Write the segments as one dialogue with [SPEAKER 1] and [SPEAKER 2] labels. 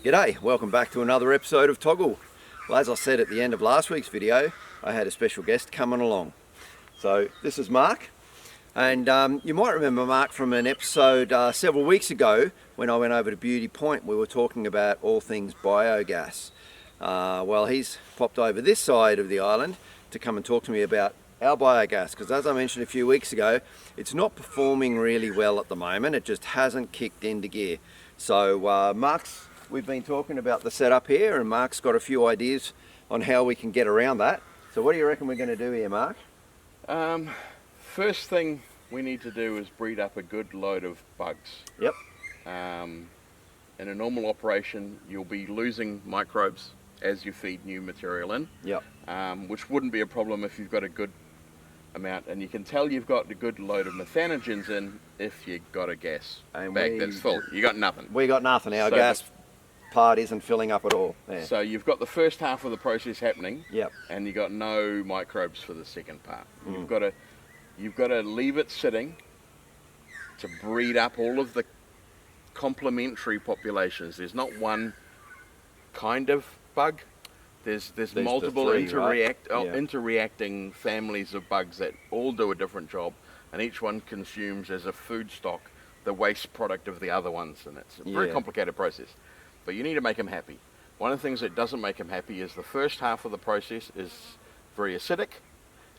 [SPEAKER 1] G'day, welcome back to another episode of TOGL. Well, as I said at the end of last week's video, I had a special guest coming along. So this is Mark, and you might remember Mark from an episode several weeks ago when I went over to Beauty Point. We were talking about all things biogas. Well, he's popped over this side of the island to come and talk to me about our biogas, because as I mentioned a few weeks ago, it's not performing really well at the moment. It just hasn't kicked into gear. So we've been talking about the setup here, and Mark's got a few ideas on how we can get around that. So what do you reckon we're going to do here, Mark?
[SPEAKER 2] First thing we need to do is breed up a good load of bugs.
[SPEAKER 1] Yep.
[SPEAKER 2] In a normal operation, you'll be losing microbes as you feed new material in.
[SPEAKER 1] Yep.
[SPEAKER 2] Which wouldn't be a problem if you've got a good amount, and you can tell you've got a good load of methanogens in if you've got a gas bag that's full. You got nothing.
[SPEAKER 1] We got nothing. Our gas part isn't filling up at all. Yeah.
[SPEAKER 2] So you've got the first half of the process happening.
[SPEAKER 1] Yep.
[SPEAKER 2] And you got no microbes for the second part.
[SPEAKER 1] Mm.
[SPEAKER 2] You've got to leave it sitting to breed up all of the complementary populations. There's not one kind of bug. There's multiple interreacting families of bugs that all do a different job, and each one consumes as a food stock the waste product of the other ones, and it's a very complicated process. But you need to make them happy. One of the things that doesn't make them happy is the first half of the process is very acidic,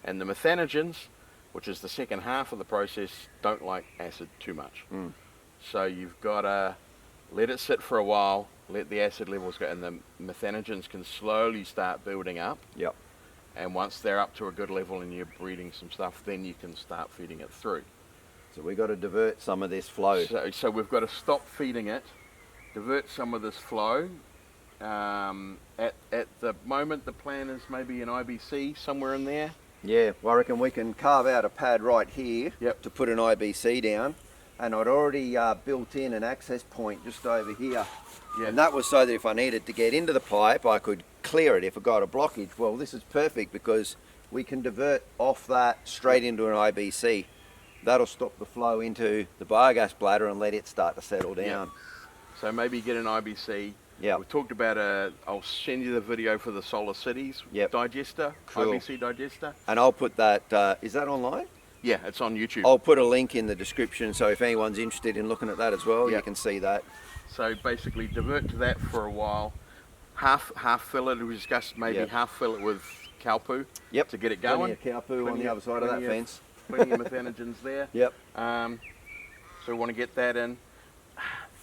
[SPEAKER 2] and the methanogens, which is the second half of the process, don't like acid too much.
[SPEAKER 1] Mm.
[SPEAKER 2] So you've got to let it sit for a while, let the acid levels go, and the methanogens can slowly start building up.
[SPEAKER 1] Yep.
[SPEAKER 2] And once they're up to a good level and you're breeding some stuff, then you can start feeding it through.
[SPEAKER 1] So we've got to divert some of this flow.
[SPEAKER 2] So we've got to stop feeding it, divert some of this flow. At the moment, the plan is maybe an IBC somewhere in there.
[SPEAKER 1] Yeah, well, I reckon we can carve out a pad right here to put an IBC down. And I'd already built in an access point just over here. Yeah. And that was so that if I needed to get into the pipe, I could clear it if I got a blockage. Well, this is perfect because we can divert off that straight into an IBC. That'll stop the flow into the biogas bladder and let it start to settle down.
[SPEAKER 2] Yeah. So maybe get an IBC.
[SPEAKER 1] Yeah.
[SPEAKER 2] We talked about I'll send you the video for the Solar Cities digester, cool. IBC digester.
[SPEAKER 1] And I'll put that, is that online?
[SPEAKER 2] Yeah, it's on YouTube.
[SPEAKER 1] I'll put a link in the description, so if anyone's interested in looking at that as well, you can see that.
[SPEAKER 2] So basically divert to that for a while, half fill it, we discussed maybe half fill it with cow poo to get it going.
[SPEAKER 1] Plenty of cow poo on the other side of that fence.
[SPEAKER 2] Plenty of methanogens there.
[SPEAKER 1] Yep.
[SPEAKER 2] So we want to get that in.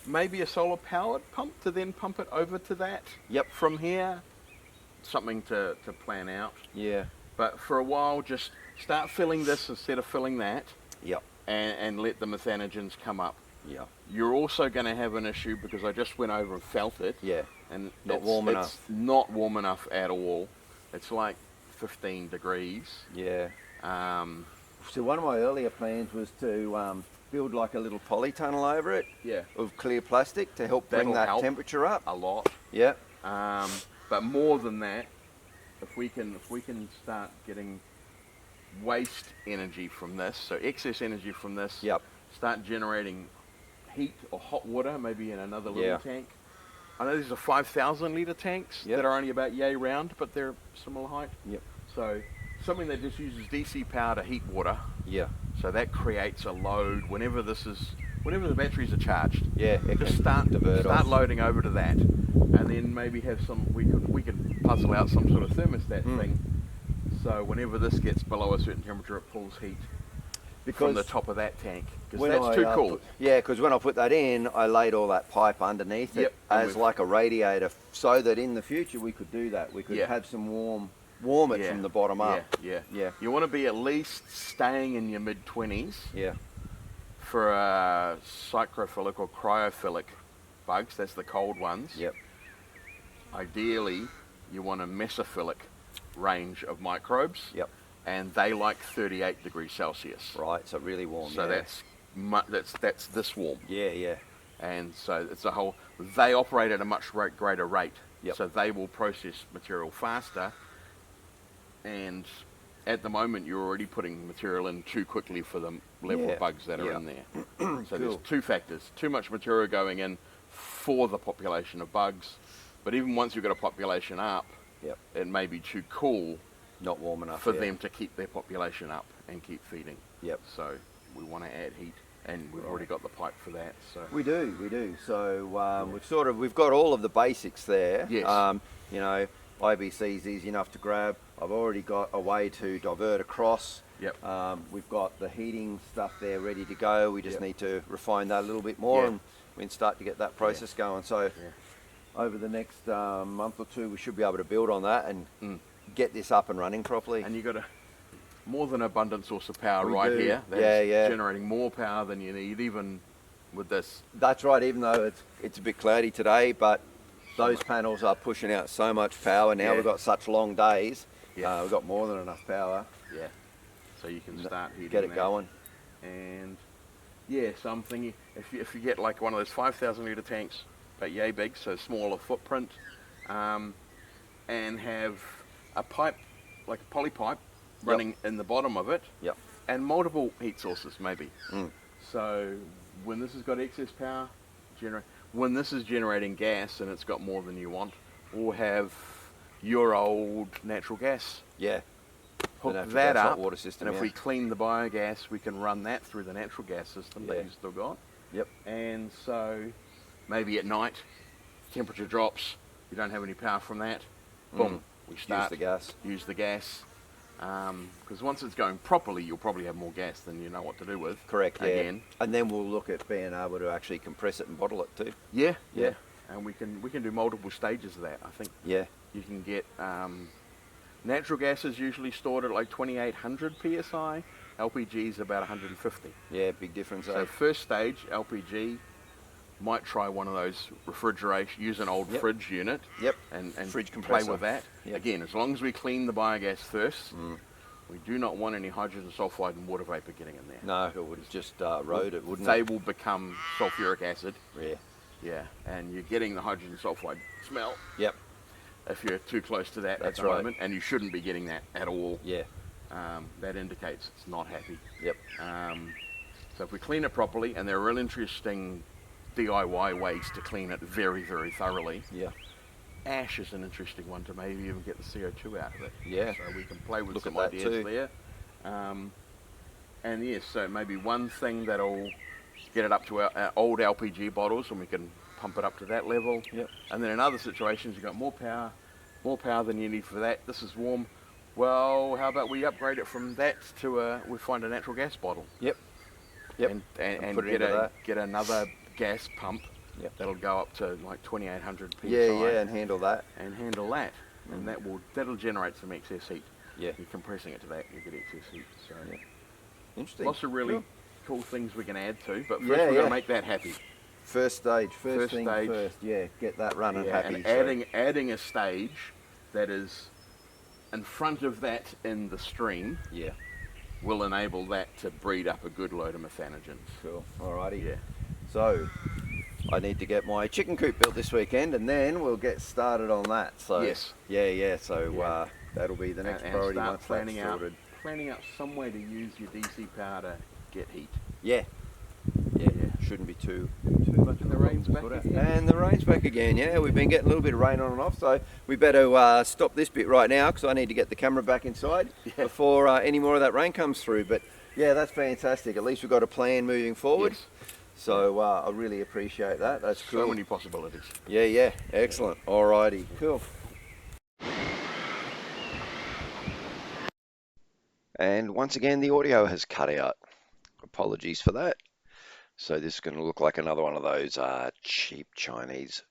[SPEAKER 2] Maybe a solar powered pump to then pump it over to that.
[SPEAKER 1] Yep.
[SPEAKER 2] From here, something to plan out.
[SPEAKER 1] Yeah.
[SPEAKER 2] But for a while, just start filling this instead of filling that.
[SPEAKER 1] Yep.
[SPEAKER 2] And let the methanogens come up.
[SPEAKER 1] Yeah.
[SPEAKER 2] You're also going to have an issue because I just went over and felt it.
[SPEAKER 1] Yeah.
[SPEAKER 2] And
[SPEAKER 1] not warm enough.
[SPEAKER 2] It's not warm enough at all. It's like 15 degrees.
[SPEAKER 1] Yeah. So one of my earlier plans was to build like a little polytunnel over it.
[SPEAKER 2] Yeah.
[SPEAKER 1] Of clear plastic to help bring that temperature up.
[SPEAKER 2] A lot.
[SPEAKER 1] Yeah.
[SPEAKER 2] But more than that, if we can start getting waste energy from this, so excess energy from this, start generating heat or hot water, maybe in another little tank. I know these are 5,000 litre tanks that are only about yay round, but they're similar height.
[SPEAKER 1] Yep.
[SPEAKER 2] So something that just uses DC power to heat water.
[SPEAKER 1] Yeah. So
[SPEAKER 2] that creates a load whenever the batteries are charged.
[SPEAKER 1] Yeah.
[SPEAKER 2] Just start loading over to that, and then maybe have some. We could puzzle out some sort of thermostat thing. So whenever this gets below a certain temperature, it pulls heat from the top of that tank. Because that's too cool.
[SPEAKER 1] Because when I put that in, I laid all that pipe underneath it as like a radiator, so that in the future we could do that. We could have some warm it from the bottom up.
[SPEAKER 2] Yeah. You want to be at least staying in your mid-20s.
[SPEAKER 1] Yeah.
[SPEAKER 2] For psychrophilic or cryophilic bugs, that's the cold ones.
[SPEAKER 1] Yep.
[SPEAKER 2] Ideally, you want a mesophilic range of microbes.
[SPEAKER 1] Yep.
[SPEAKER 2] And they like 38 degrees Celsius.
[SPEAKER 1] Right, so really warm.
[SPEAKER 2] So that's this warm.
[SPEAKER 1] Yeah.
[SPEAKER 2] And so it's they operate at a much greater rate.
[SPEAKER 1] Yep.
[SPEAKER 2] So they will process material faster. And at the moment, you're already putting material in too quickly for the level of bugs that are in there. So there's two factors: too much material going in for the population of bugs. But even once you've got a population up,
[SPEAKER 1] Yep.
[SPEAKER 2] it may be too cool
[SPEAKER 1] Not warm enough
[SPEAKER 2] for
[SPEAKER 1] yeah.
[SPEAKER 2] them to keep their population up and keep feeding.
[SPEAKER 1] Yep.
[SPEAKER 2] So we want to add heat, and we've already got the pipe for that. So
[SPEAKER 1] We do. So we've got all of the basics there.
[SPEAKER 2] Yes.
[SPEAKER 1] You know, IBC is easy enough to grab. I've already got a way to divert across.
[SPEAKER 2] Yep.
[SPEAKER 1] We've got the heating stuff there ready to go. We just
[SPEAKER 2] Yep.
[SPEAKER 1] need to refine that a little bit more,
[SPEAKER 2] Yeah.
[SPEAKER 1] and we can start to get that process going. So over the next month or two, we should be able to build on that and get this up and running properly.
[SPEAKER 2] And you've got a more than abundant source of power
[SPEAKER 1] We
[SPEAKER 2] right
[SPEAKER 1] do.
[SPEAKER 2] here. That's
[SPEAKER 1] Yeah.
[SPEAKER 2] generating more power than you need, even with this.
[SPEAKER 1] That's right, even though it's a bit cloudy today, but those panels are pushing out so much power. Now
[SPEAKER 2] Yeah.
[SPEAKER 1] we've got such long days.
[SPEAKER 2] Yeah.
[SPEAKER 1] We've got more than enough power.
[SPEAKER 2] Yeah. So you can start heating
[SPEAKER 1] Get it
[SPEAKER 2] that.
[SPEAKER 1] going.
[SPEAKER 2] And yeah, so I'm thinking if you get like one of those 5,000 litre tanks, but yay big, so smaller footprint, and have a pipe, like a poly pipe, running in the bottom of it,
[SPEAKER 1] Yep.
[SPEAKER 2] and multiple heat sources maybe.
[SPEAKER 1] Mm.
[SPEAKER 2] So when this has got excess power, when this is generating gas and it's got more than you want, or have your old natural gas,
[SPEAKER 1] Yeah.
[SPEAKER 2] hook
[SPEAKER 1] natural
[SPEAKER 2] that
[SPEAKER 1] gas hot
[SPEAKER 2] up,
[SPEAKER 1] water system,
[SPEAKER 2] and if
[SPEAKER 1] yeah.
[SPEAKER 2] we clean the biogas, we can run that through the natural gas system that
[SPEAKER 1] Yeah.
[SPEAKER 2] you've still got.
[SPEAKER 1] Yep.
[SPEAKER 2] And so maybe at night, temperature drops, you don't have any power from that, boom, we start,
[SPEAKER 1] Use the gas.
[SPEAKER 2] because once it's going properly, you'll probably have more gas than you know what to do with.
[SPEAKER 1] Correct, yeah.
[SPEAKER 2] Again.
[SPEAKER 1] And then we'll look at being able to actually compress it and bottle it too.
[SPEAKER 2] Yeah,
[SPEAKER 1] Yeah.
[SPEAKER 2] yeah. And we can do multiple stages of that. I think
[SPEAKER 1] Yeah.
[SPEAKER 2] you can get natural gas is usually stored at like 2,800 psi. LPG is about 150.
[SPEAKER 1] Yeah, big difference.
[SPEAKER 2] So first stage LPG, might try one of those refrigeration. Use an old
[SPEAKER 1] Yep.
[SPEAKER 2] fridge unit.
[SPEAKER 1] Yep.
[SPEAKER 2] And
[SPEAKER 1] Fridge
[SPEAKER 2] play
[SPEAKER 1] compressor.
[SPEAKER 2] with that.
[SPEAKER 1] Yep.
[SPEAKER 2] Again, as long as we clean the biogas first, we do not want any hydrogen sulfide and water vapor getting in there.
[SPEAKER 1] No, it would just erode it, wouldn't
[SPEAKER 2] They
[SPEAKER 1] it?
[SPEAKER 2] will become sulfuric acid.
[SPEAKER 1] Yeah.
[SPEAKER 2] Yeah, and you're getting the hydrogen sulfide smell
[SPEAKER 1] Yep.
[SPEAKER 2] if you're too close to that
[SPEAKER 1] That's
[SPEAKER 2] at the
[SPEAKER 1] right.
[SPEAKER 2] moment, and you shouldn't be getting that at all.
[SPEAKER 1] Yeah.
[SPEAKER 2] That indicates it's not happy.
[SPEAKER 1] Yep.
[SPEAKER 2] So if we clean it properly, and there are real interesting DIY ways to clean it very, very thoroughly.
[SPEAKER 1] Yeah.
[SPEAKER 2] Ash is an interesting one to maybe even get the CO2 out of it.
[SPEAKER 1] Yeah.
[SPEAKER 2] So we can play with
[SPEAKER 1] Look
[SPEAKER 2] some
[SPEAKER 1] at that
[SPEAKER 2] ideas
[SPEAKER 1] too.
[SPEAKER 2] there. And yes, so maybe one thing that'll get it up to our old LPG bottles, and we can pump it up to that level.
[SPEAKER 1] Yep.
[SPEAKER 2] And then in other situations, you've got more power than you need for that. This is warm. Well, how about we upgrade it from that to we find a natural gas bottle.
[SPEAKER 1] Yep. Yep.
[SPEAKER 2] And
[SPEAKER 1] put it into that.
[SPEAKER 2] get another gas pump.
[SPEAKER 1] Yep.
[SPEAKER 2] That'll go up to like 2,800 psi.
[SPEAKER 1] Yeah, and handle that.
[SPEAKER 2] And handle that, and that'll generate some excess heat.
[SPEAKER 1] Yeah.
[SPEAKER 2] You're compressing it to that, you get excess heat. So
[SPEAKER 1] Yeah. Interesting.
[SPEAKER 2] lots of really
[SPEAKER 1] Cool.
[SPEAKER 2] cool things we can add to, but first
[SPEAKER 1] Yeah,
[SPEAKER 2] we're
[SPEAKER 1] yeah.
[SPEAKER 2] going to make that happy.
[SPEAKER 1] First stage,
[SPEAKER 2] First
[SPEAKER 1] first thing
[SPEAKER 2] stage.
[SPEAKER 1] first. Yeah, get that running
[SPEAKER 2] Yeah,
[SPEAKER 1] happy.
[SPEAKER 2] and
[SPEAKER 1] so-
[SPEAKER 2] adding a stage that is in front of that in the stream
[SPEAKER 1] Yeah.
[SPEAKER 2] will enable that to breed up a good load of methanogens.
[SPEAKER 1] Cool. Alrighty.
[SPEAKER 2] Yeah.
[SPEAKER 1] So I need to get my chicken coop built this weekend, and then we'll get started on that. So
[SPEAKER 2] Yes.
[SPEAKER 1] Yeah. So
[SPEAKER 2] Yeah.
[SPEAKER 1] That'll be the next
[SPEAKER 2] and
[SPEAKER 1] priority
[SPEAKER 2] start
[SPEAKER 1] once
[SPEAKER 2] planning
[SPEAKER 1] that's
[SPEAKER 2] out
[SPEAKER 1] sorted.
[SPEAKER 2] some way to use your DC power to get heat.
[SPEAKER 1] Yeah.
[SPEAKER 2] Yeah.
[SPEAKER 1] Shouldn't be too much.
[SPEAKER 2] And the rain's back again.
[SPEAKER 1] And the rain's back again. Yeah, we've been getting a little bit of rain on and off, so we better stop this bit right now because I need to get the camera back inside before any more of that rain comes through. But yeah, that's fantastic. At least we've got a plan moving forward.
[SPEAKER 2] Yes.
[SPEAKER 1] So I really appreciate that. That's cool.
[SPEAKER 2] So many possibilities.
[SPEAKER 1] Yeah. Excellent. Alrighty. Cool. And once again, the audio has cut out. Apologies for that. So this is going to look like another one of those cheap Chinese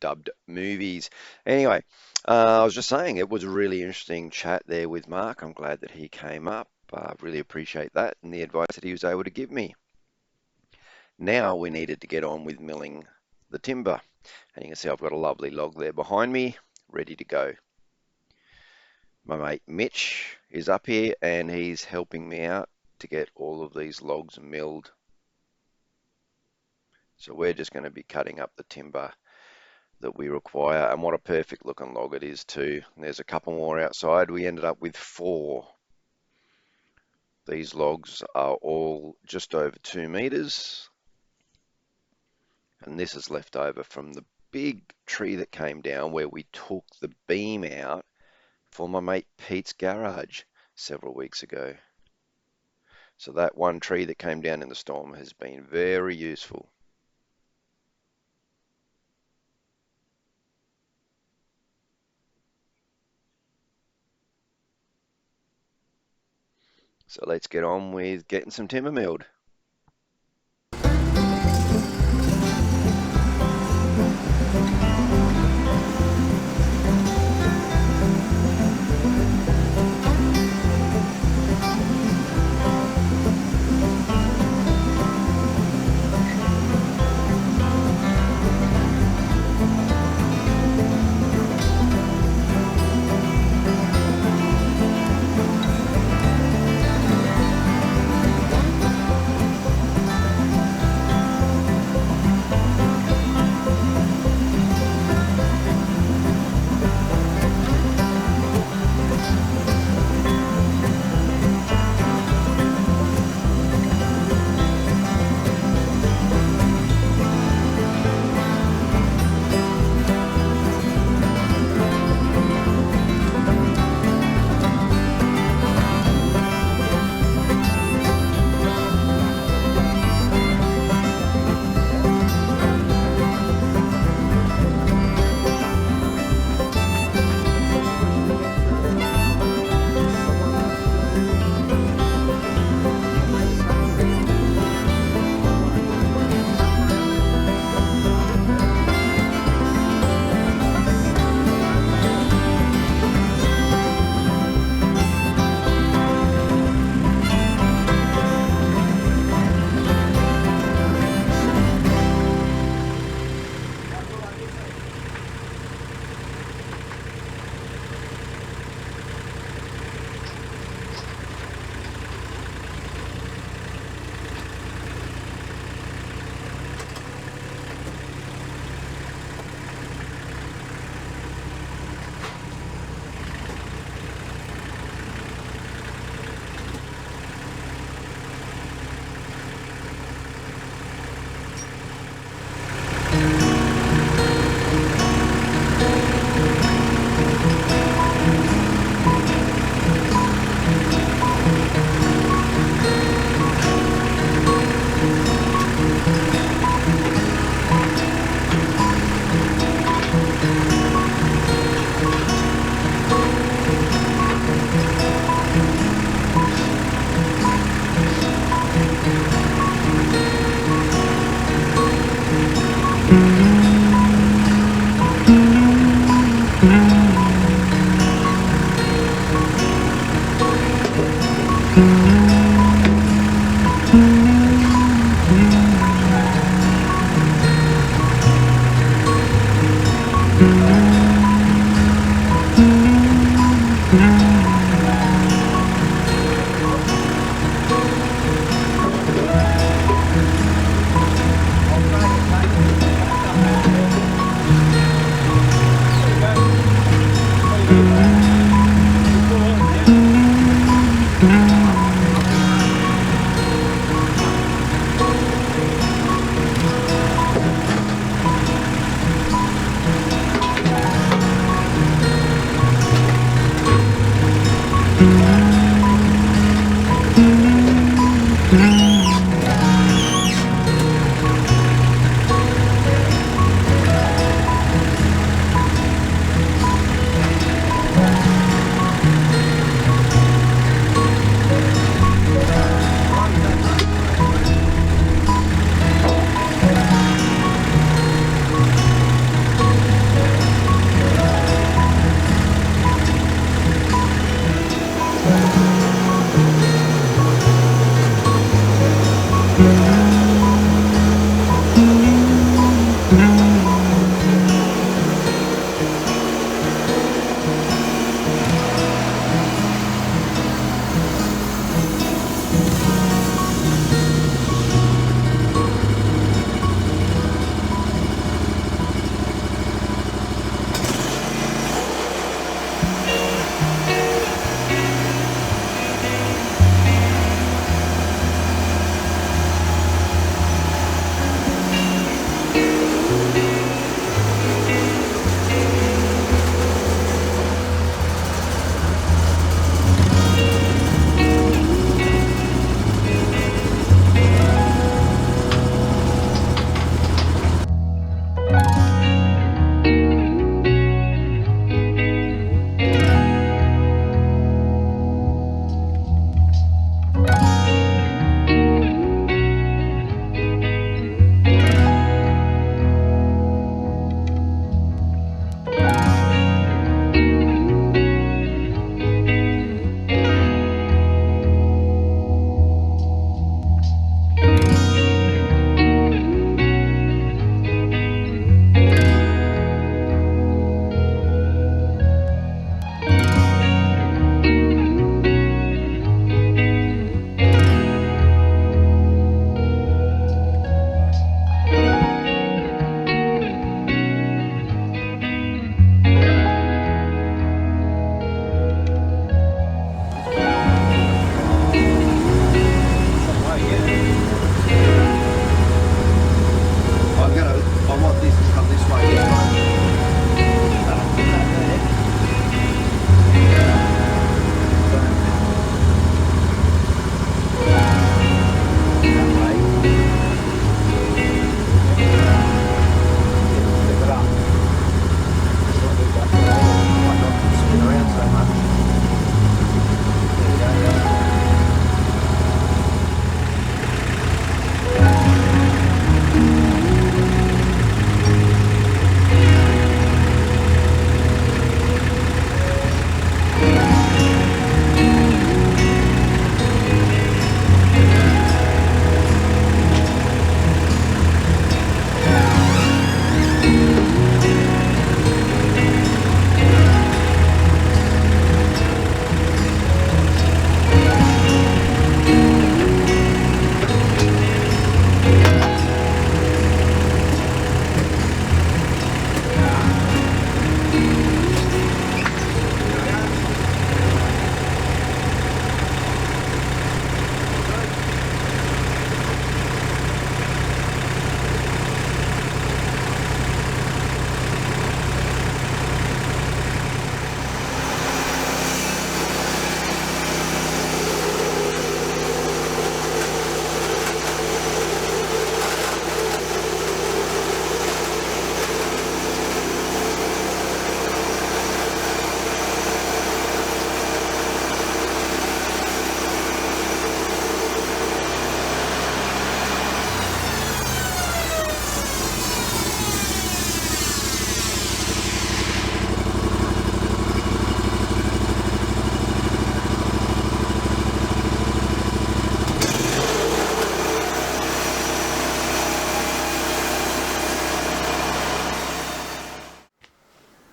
[SPEAKER 1] dubbed movies. Anyway, I was just saying it was a really interesting chat there with Mark. I'm glad that he came up. Really appreciate that and the advice that he was able to give me. Now we needed to get on with milling the timber. And you can see I've got a lovely log there behind me, ready to go. My mate Mitch is up here and he's helping me out to get all of these logs milled. So we're just going to be cutting up the timber that we require, and what a perfect looking log it is too. There's a couple more outside. We ended up with 4. These logs are all just over 2 meters, And this is left over from the big tree that came down where we took the beam out for my mate Pete's garage several weeks ago. So that one tree that came down in the storm has been very useful. So let's get on with getting some timber milled.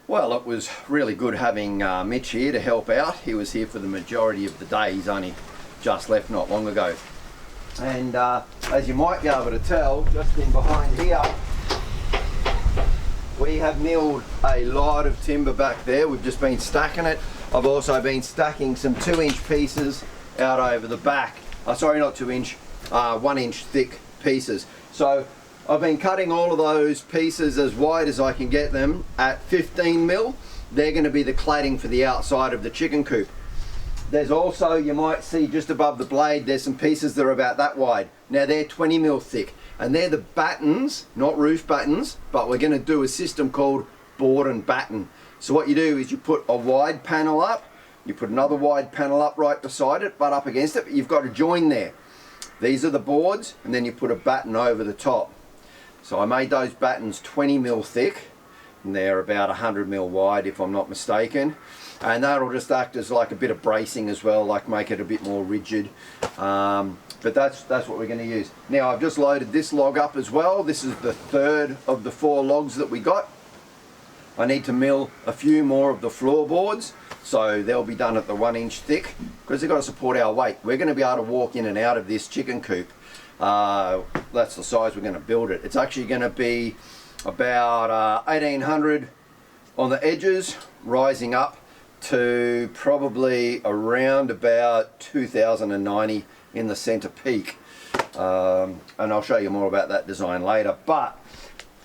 [SPEAKER 1] Well, it was really good having Mitch here to help out. He was here for the majority of the day. He's only just left not long ago. And as you might be able to tell, just in behind here, we have milled a lot of timber back there. We've just been stacking it. I've also been stacking some 2-inch pieces out over the back. Sorry, not 2-inch, 1-inch thick pieces. So I've been cutting all of those pieces as wide as I can get them at 15 mil. They're going to be the cladding for the outside of the chicken coop. There's also, you might see just above the blade, there's some pieces that are about that wide. Now they're 20 mil thick, and they're the battens, not roof battens, but we're going to do a system called board and batten. So what you do is you put a wide panel up, you put another wide panel up right beside it, butt up against it, but you've got a join there. These are the boards, and then you put a batten over the top. So I made those battens 20 mil thick, and they're about 100 mil wide if I'm not mistaken. And that'll just act as like a bit of bracing as well, like make it a bit more rigid. But that's what we're going to use. Now I've just loaded this log up as well. This is the third of the 4 logs that we got. I need to mill a few more of the floorboards, so they'll be done at the 1-inch thick, because they've got to support our weight. We're going to be able to walk in and out of this chicken coop. That's the size we're going to build it. It's actually going to be about 1800 on the edges, rising up to probably around about 2090 in the center peak. And I'll show you more about that design later. But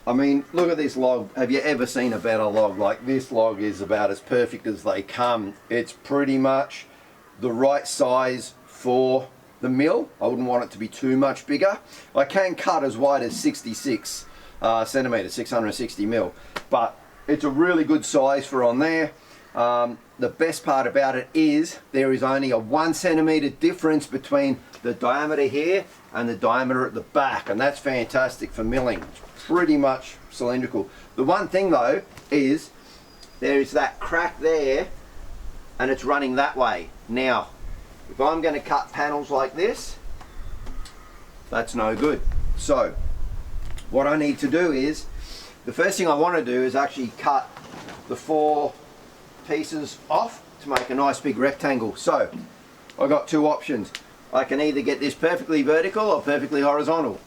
[SPEAKER 1] I mean, look at this log. Have you ever seen a better log? Like, this log is about as perfect as they come. It's pretty much the right size for the mill. I wouldn't want it to be too much bigger. I can cut as wide as 66 centimeters, 660 mil, but it's a really good size for on there. The best part about it is there is only a 1 centimeter difference between the diameter here and the diameter at the back, and that's fantastic for milling. It's pretty much cylindrical. The one thing though is there is that crack there, and it's running that way. Now if I'm going to cut panels like this, that's no good. So what I need to do is, the first thing I want to do is actually cut the 4 pieces off to make a nice big rectangle. So I've got 2 options. I can either get this perfectly vertical or perfectly horizontal.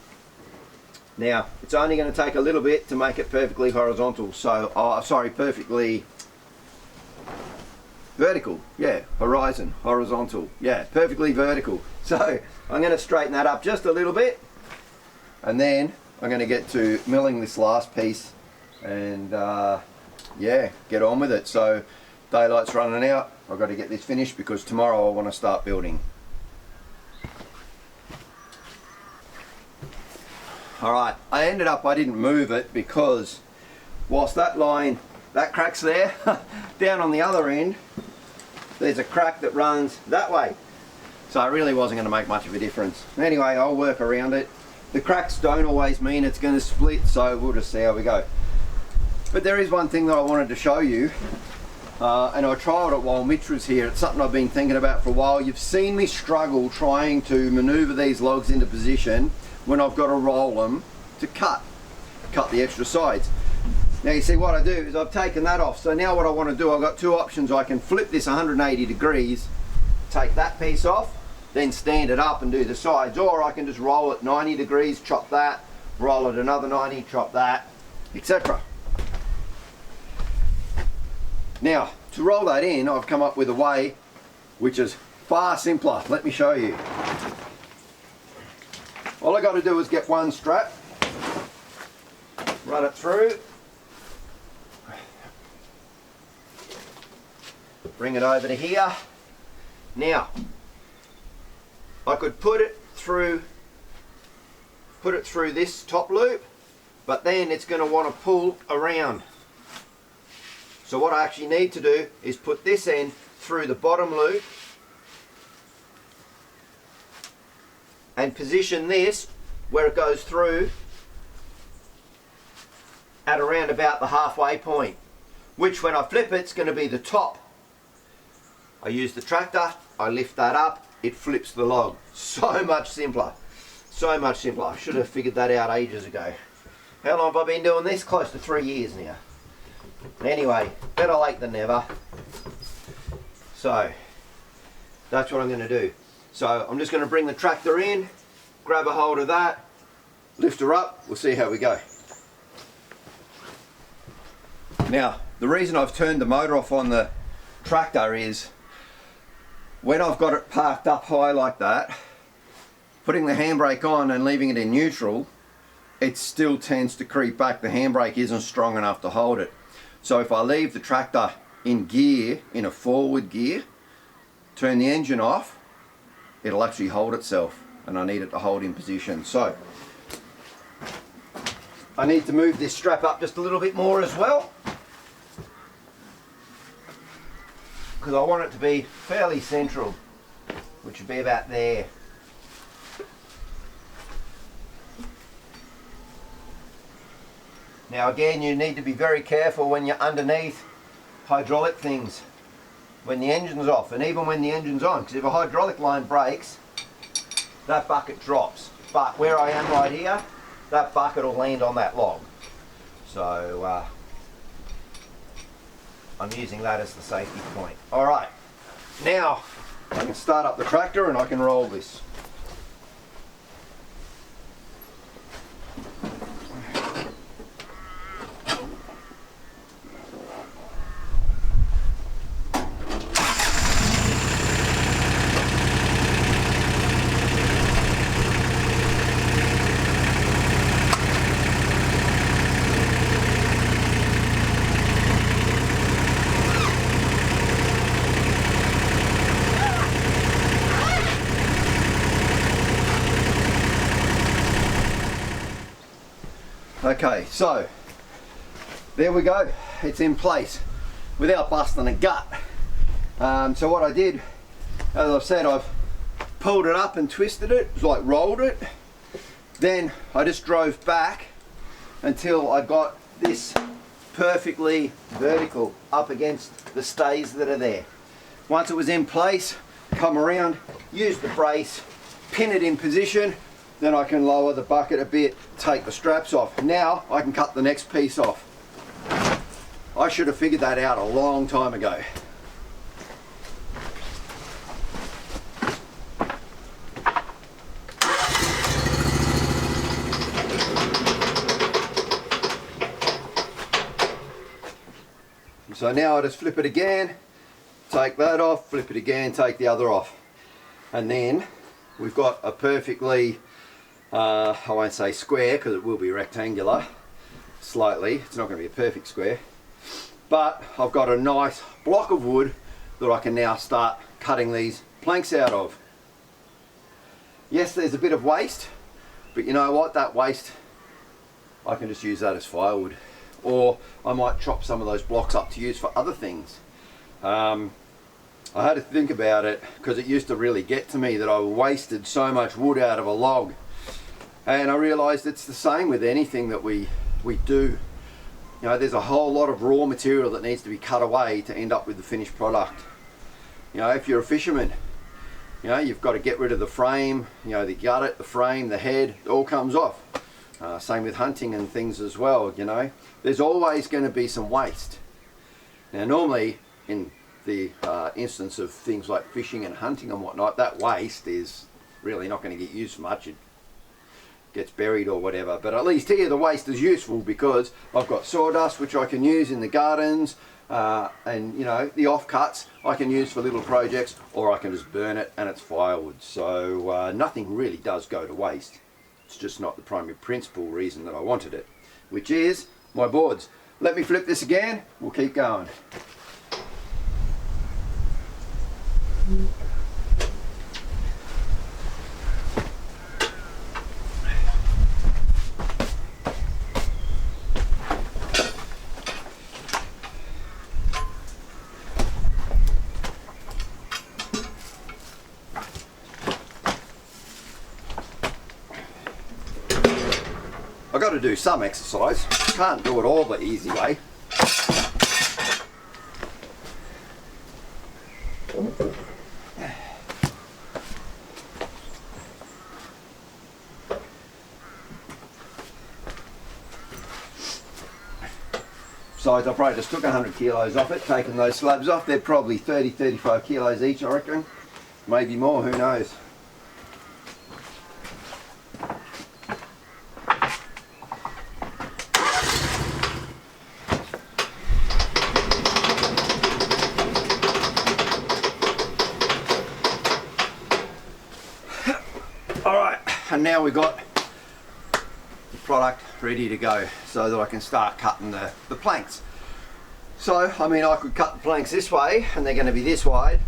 [SPEAKER 1] Now it's only going to take a little bit to make it perfectly horizontal. So perfectly vertical, yeah, horizontal, yeah, perfectly vertical. So I'm going to straighten that up just a little bit, and then I'm going to get to milling this last piece and yeah, get on with it. So daylight's running out. I've got to get this finished because tomorrow I want to start building. Alright, I didn't move it because whilst that crack's there, down on the other end there's a crack that runs that way. So it really wasn't going to make much of a difference. Anyway, I'll work around it. The cracks don't always mean it's going to split, so we'll just see how we go. But there is one thing that I wanted to show you, and I trialled it while Mitch was here. It's something I've been thinking about for a while. You've seen me struggle trying to maneuver these logs into position when I've got to roll them to cut the extra sides. Now you see what I do is I've taken that off. So now what I want to do, I've got 2 options. I can flip this 180 degrees, take that piece off, then stand it up and do the sides, or I can just roll it 90 degrees, chop that, roll it another 90, chop that, etc. Now to roll that in, I've come up with a way which is far simpler. Let me show you. All I got to do is get one strap, run it through, bring it over to here. Now I could put it through this top loop, but then it's going to want to pull around. So what I actually need to do is put this end through the bottom loop and position this where it goes through at around about the halfway point, which when I flip it's going to be the top. I use the tractor, I lift that up, it flips the log. So much simpler. So much simpler. I should have figured that out ages ago. How long have I been doing this? Close to 3 years now. Anyway, better late than never. So that's what I'm going to do. So I'm just going to bring the tractor in, grab a hold of that, lift her up, we'll see how we go. Now, the reason I've turned the motor off on the tractor is when I've got it parked up high like that, putting the handbrake on and leaving it in neutral, it still tends to creep back. The handbrake isn't strong enough to hold it. So if I leave the tractor in gear, in a forward gear, turn the engine off, it'll actually hold itself, and I need it to hold in position. So I need to move this strap up just a little bit more as well, because I want it to be fairly central, which would be about there. Now again, you need to be very careful when you're underneath hydraulic things, when the engine's off, and even when the engine's on, because if a hydraulic line breaks, that bucket drops. But where I am right here, that bucket will land on that log. So I'm using that as the safety point. Alright, now I can start up the tractor and I can roll this. Okay, so there we go, it's in place without busting a gut. So what I did, as I've said, I've pulled it up and twisted it, like rolled it. Then I just drove back until I got this perfectly vertical up against the stays that are there. Once it was in place, come around, use the brace, pin it in position, then I can lower the bucket a bit, take the straps off. Now I can cut the next piece off. I should have figured that out a long time ago. So now I just flip it again, take that off, flip it again, take the other off. And then we've got a perfectly I won't say square because it will be rectangular slightly, it's not going to be a perfect square, but I've got a nice block of wood that I can now start cutting these planks out of. Yes, there's a bit of waste, but you know what, that waste I can just use that as firewood, or I might chop some of those blocks up to use for other things. I had to think about it because it used to really get to me that I wasted so much wood out of a log. And I realised it's the same with anything that we do. You know, there's a whole lot of raw material that needs to be cut away to end up with the finished product. You know, if you're a fisherman, you know, you've got to get rid of the frame, you know, the gutlet, the frame, the head, it all comes off. Same with hunting and things as well, you know. There's always going to be some waste. Now normally, in the instance of things like fishing and hunting and whatnot, that waste is really not going to get used for much. It gets buried or whatever, but at least here the waste is useful because I've got sawdust which I can use in the gardens, and you know, the offcuts I can use for little projects, or I can just burn it and it's firewood. So nothing really does go to waste. It's just not the primary principal reason that I wanted it, which is my boards. Let me flip this again, we'll keep going. I've got to do some exercise, can't do it all the easy way. sides. I probably just took 100 kilos off it, taking those slabs off. They're probably 30-35 kilos each, I reckon. Maybe more, who knows. Alright, and now we've got the product ready to go so that I can start cutting the planks. So, I mean, I could cut the planks this way and they're going to be this wide,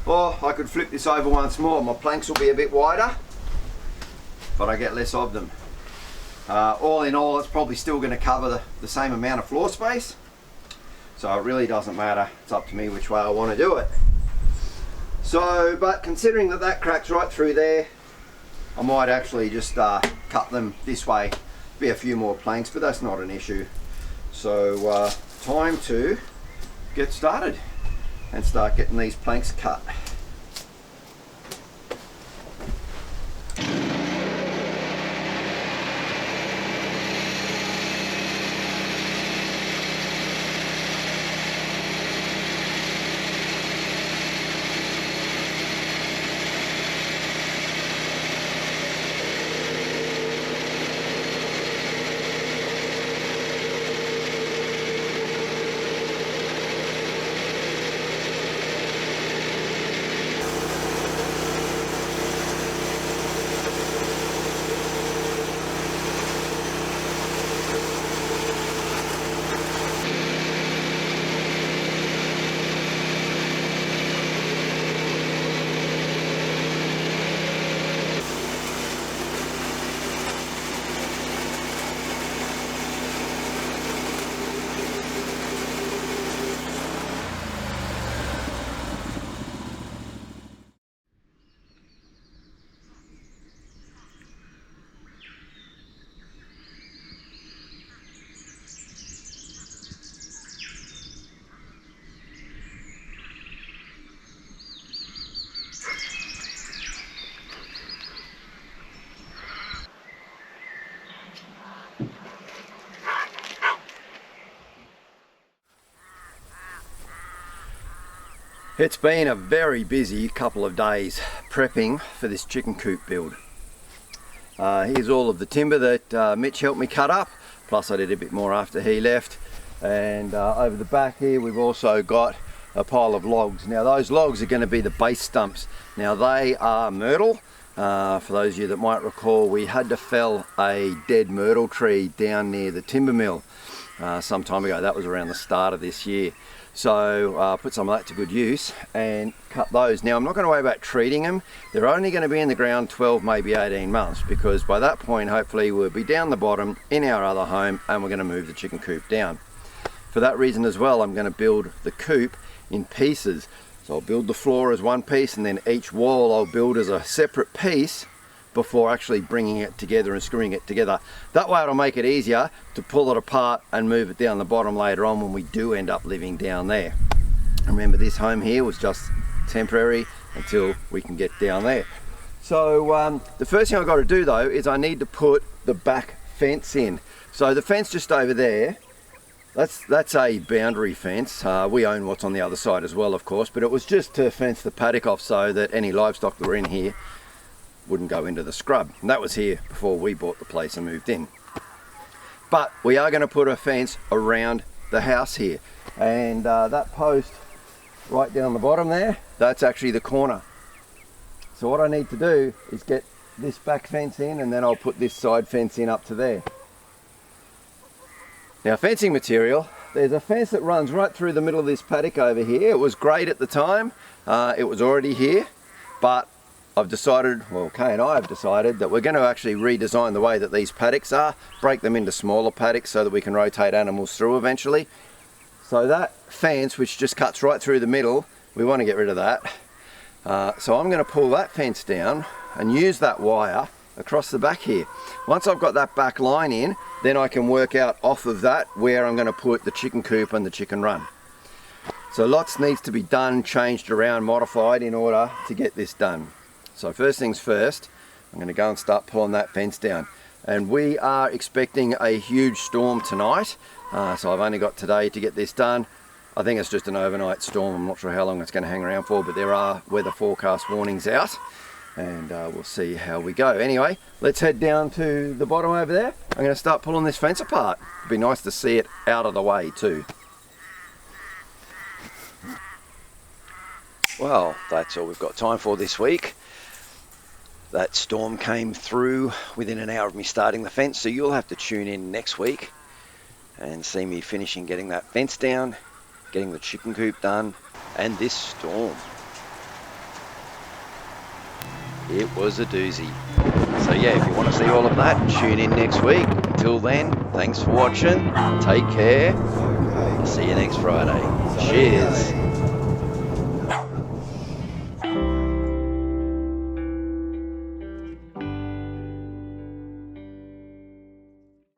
[SPEAKER 1] or I could flip this over once more. My planks will be a bit wider, but I get less of them. All in all, it's probably still going to cover the same amount of floor space, so it really doesn't matter. It's up to me which way I want to do it. So, but considering that cracks right through there, I might actually just cut them this way. Be a few more planks, but that's not an issue. So time to get started and start getting these planks cut. It's been a very busy couple of days prepping for this chicken coop build. Here's all of the timber that Mitch helped me cut up, plus I did a bit more after he left. And over the back here we've also got a pile of logs. Now those logs are going to be the base stumps. Now they are myrtle. For those of you that might recall, we had to fell a dead myrtle tree down near the timber mill some time ago. That was around the start of this year. So put some of that to good use and cut those. Now I'm not going to worry about treating them. They're only going to be in the ground 12, maybe 18 months, because by that point hopefully we'll be down the bottom in our other home and we're going to move the chicken coop down. For that reason as well, I'm going to build the coop in pieces. So I'll build the floor as one piece, and then each wall I'll build as a separate piece before actually bringing it together and screwing it together. That way it'll make it easier to pull it apart and move it down the bottom later on when we do end up living down there. Remember, this home here was just temporary until we can get down there. So the first thing I've got to do though is I need to put the back fence in. So the fence just over there, that's a boundary fence. We own what's on the other side as well, of course, but it was just to fence the paddock off so that any livestock that were in here wouldn't go into the scrub. And that was here before we bought the place and moved in. But we are going to put a fence around the house here, and that post right down the bottom there, that's actually the corner. So what I need to do is get this back fence in, and then I'll put this side fence in up to there. Now, fencing material, there's a fence that runs right through the middle of this paddock over here. It was great at the time, it was already here, but I've decided, well, Kay and I have decided that we're going to actually redesign the way that these paddocks are, break them into smaller paddocks so that we can rotate animals through eventually. So that fence, which just cuts right through the middle, we want to get rid of that. So I'm going to pull that fence down and use that wire across the back here. Once I've got that back line in, then I can work out off of that where I'm going to put the chicken coop and the chicken run. So lots needs to be done, changed around, modified in order to get this done. So first things first, I'm going to go and start pulling that fence down. and we are expecting a huge storm tonight. So I've only got today to get this done. I think it's just an overnight storm. I'm not sure how long it's going to hang around for, but there are weather forecast warnings out, and we'll see how we go. Anyway, let's head down to the bottom over there. I'm going to start pulling this fence apart. It'd be nice to see it out of the way too. Well, that's all we've got time for this week. That storm came through within an hour of me starting the fence, so you'll have to tune in next week and see me finishing getting that fence down, getting the chicken coop done, and this storm. It was a doozy. So yeah, if you want to see all of that, tune in next week. Until then, thanks for watching. Take care. I'll see you next Friday. Cheers.